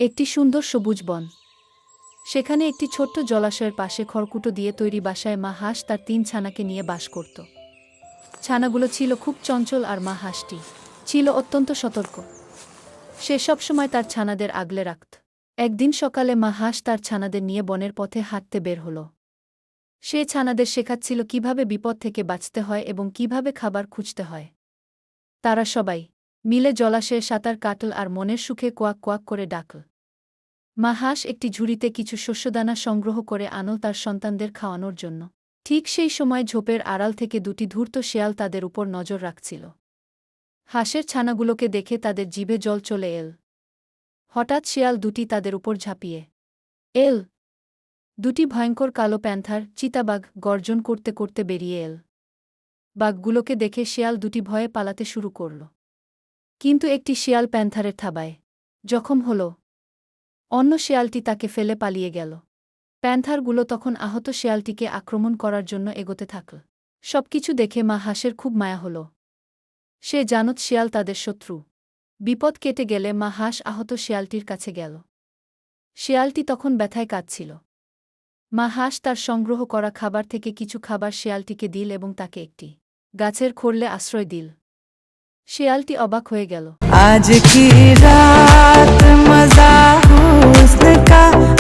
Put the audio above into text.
একটি সুন্দর সবুজ বন। সেখানে একটি ছোট্ট জলাশয়ের পাশে খড়কুটো দিয়ে তৈরি বাসায় মা হাঁস তার ৩ ছানাকে নিয়ে বাস করত। ছানাগুলো ছিল খুব চঞ্চল আর মা হাঁসটি ছিল অত্যন্ত সতর্ক। সে সবসময় তার ছানাদের আগলে রাখত। একদিন সকালে মা হাঁস তার ছানাদের নিয়ে বনের পথে হাঁটতে বের হল। সে ছানাদের শেখাচ্ছিল কিভাবে বিপদ থেকে বাঁচতে হয় এবং কিভাবে খাবার খুঁজতে হয়। তারা সবাই মিলে জলাশয়ে সাঁতার কাটল আর মনের সুখে কোয়াক কোয়াক করে ডাকল। মা হাঁস একটি ঝুড়িতে কিছু শস্যদানা সংগ্রহ করে আনল তার সন্তানদের খাওয়ানোর জন্য। ঠিক সেই সময় ঝোপের আড়াল থেকে ২টি ধূর্ত শেয়াল তাদের উপর নজর রাখছিল। হাঁসের ছানাগুলোকে দেখে তাদের জিভে জল চলে এল। হঠাৎ শেয়াল দুটি তাদের উপর ঝাঁপিয়ে এল। ২টি ভয়ঙ্কর কালো প্যান্থার চিতাবাঘ গর্জন করতে করতে বেরিয়ে এল। বাঘগুলোকে দেখে শেয়াল দুটি ভয়ে পালাতে শুরু করল। কিন্তু একটি শেয়াল প্যান্থারের থাবায় জখম হল। অন্য শেয়ালটি তাকে ফেলে পালিয়ে গেল। প্যান্থারগুলো তখন আহত শেয়ালটিকে আক্রমণ করার জন্য এগোতে থাকল। সবকিছু দেখে মা হাঁসের খুব মায়া হল। সে জানত শেয়াল তাদের শত্রু। বিপদ কেটে গেলে মা হাঁস আহত শেয়ালটির কাছে গেল। শেয়ালটি তখন ব্যথায় কাঁদছিল। মা হাঁস তার সংগ্রহ করা খাবার থেকে কিছু খাবার শেয়ালটিকে দিল এবং তাকে একটি গাছের খোরলে আশ্রয় দিল। শেয়ালটি অবাক হয়ে গেল। आज की रात मजा हुस्न का